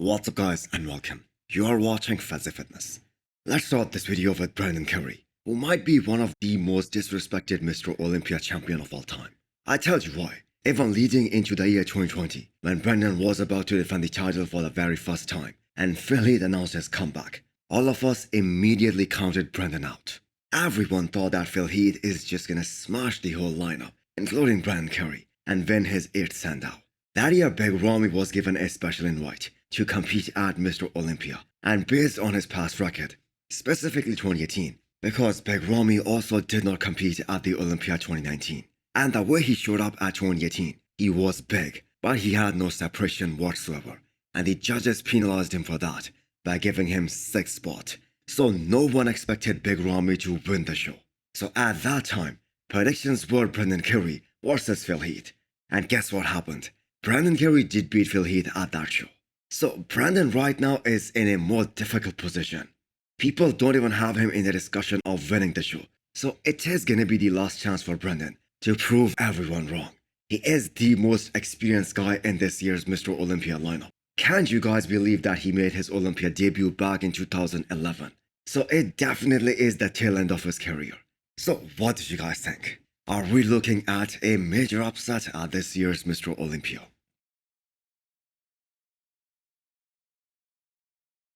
What's up guys and welcome. You are watching Fazi Fitness. Let's start this video with Brandon Curry, who might be one of the most disrespected Mr. Olympia champion of all time. I tell you why. Even leading into the year 2020, when Brandon was about to defend the title for the very first time, and Phil Heath announced his comeback, all of us immediately counted Brandon out. Everyone thought that Phil Heath is just gonna smash the whole lineup, including Brandon Curry, and win his 8th Sandow. That year, Big Ramy was given a special invite to compete at Mr. Olympia, and based on his past record, specifically 2018, because Big Ramy also did not compete at the Olympia 2019. And the way he showed up at 2018, he was big, but he had no separation whatsoever, and the judges penalized him for that by giving him 6th spot. So no one expected Big Ramy to win the show. So at that time, predictions were Brandon Curry versus Phil Heath. And guess what happened? Brandon Curry did beat Phil Heath at that show. So Brandon right now is in a more difficult position. People don't even have him in the discussion of winning the show. So it is gonna be the last chance for Brandon to prove everyone wrong. He is the most experienced guy in this year's Mr. Olympia lineup. Can't you guys believe that he made his Olympia debut back in 2011? So it definitely is the tail end of his career. So what did you guys think? Are we looking at a major upset at this year's Mr. Olympia?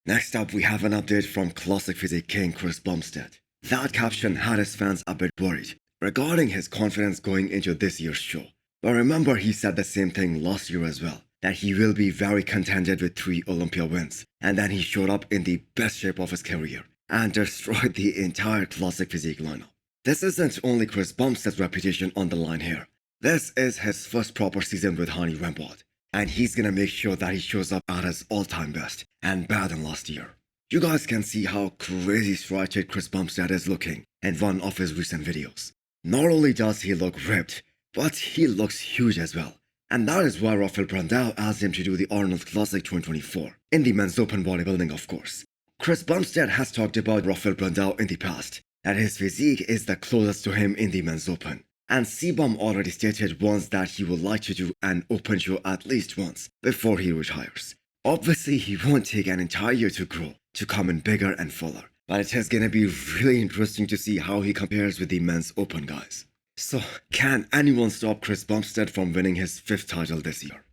Next up, we have an update from Classic Physique King Chris Bumstead. That caption had his fans a bit worried regarding his confidence going into this year's show. But remember, he said the same thing last year as well, that he will be very contented with 3 Olympia wins, and then he showed up in the best shape of his career and destroyed the entire Classic Physique lineup. This isn't only Chris Bumstead's reputation on the line here. This is his first proper season with Hani Rambod, and he's gonna make sure that he shows up at his all-time best and better than last year. You guys can see how crazy striated Chris Bumstead is looking in one of his recent videos. Not only does he look ripped, but he looks huge as well. And that is why Rafael Brandao asked him to do the Arnold Classic 2024, in the men's open bodybuilding of course. Chris Bumstead has talked about Rafael Brandao in the past, that his physique is the closest to him in the men's open. And C-Bum already stated once that he would like to do an open show at least once before he retires. Obviously, he won't take an entire year to grow, to come in bigger and fuller. But it is gonna be really interesting to see how he compares with the men's open guys. So, can anyone stop Chris Bumstead from winning his 5th title this year?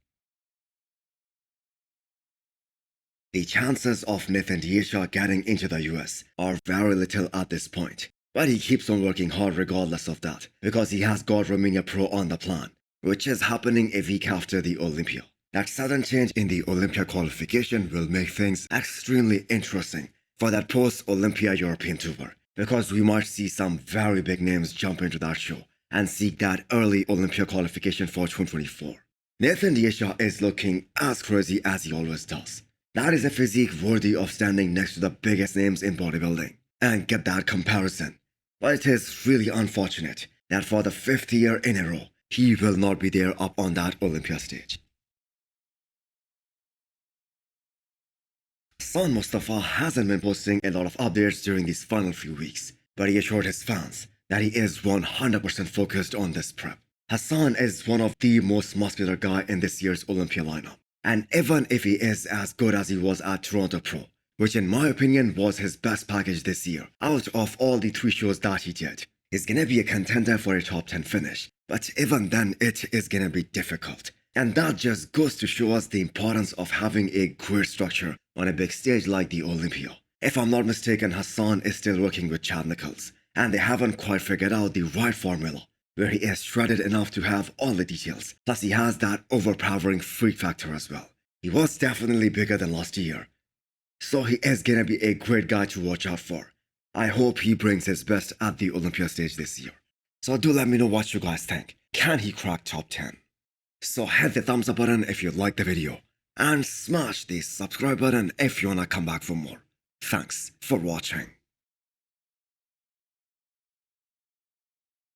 The chances of Nathan Deisha getting into the US are very little at this point. But he keeps on working hard regardless of that, because he has got Romania Pro on the plan, which is happening a week after the Olympia. That sudden change in the Olympia qualification will make things extremely interesting for that post-Olympia European tour, because we might see some very big names jump into that show and seek that early Olympia qualification for 2024. Nathan Deisha is looking as crazy as he always does. That is a physique worthy of standing next to the biggest names in bodybuilding, and get that comparison. But it is really unfortunate that for the 5th year in a row, he will not be there up on that Olympia stage. Hassan Mostafa hasn't been posting a lot of updates during these final few weeks, but he assured his fans that he is 100% focused on this prep. Hassan is one of the most muscular guy in this year's Olympia lineup, and even if he is as good as he was at Toronto Pro, which in my opinion was his best package this year, out of all the 3 shows that he did, he's gonna be a contender for a top 10 finish, but even then it is gonna be difficult. And that just goes to show us the importance of having a great structure on a big stage like the Olympia. If I'm not mistaken, Hassan is still working with Chad Nichols, and they haven't quite figured out the right formula, where he is shredded enough to have all the details, plus he has that overpowering freak factor as well. He was definitely bigger than last year, so he is gonna be a great guy to watch out for. I hope he brings his best at the Olympia stage this year. So do let me know what you guys think. Can he crack top 10? So hit the thumbs up button if you liked the video, and smash the subscribe button if you wanna come back for more. Thanks for watching.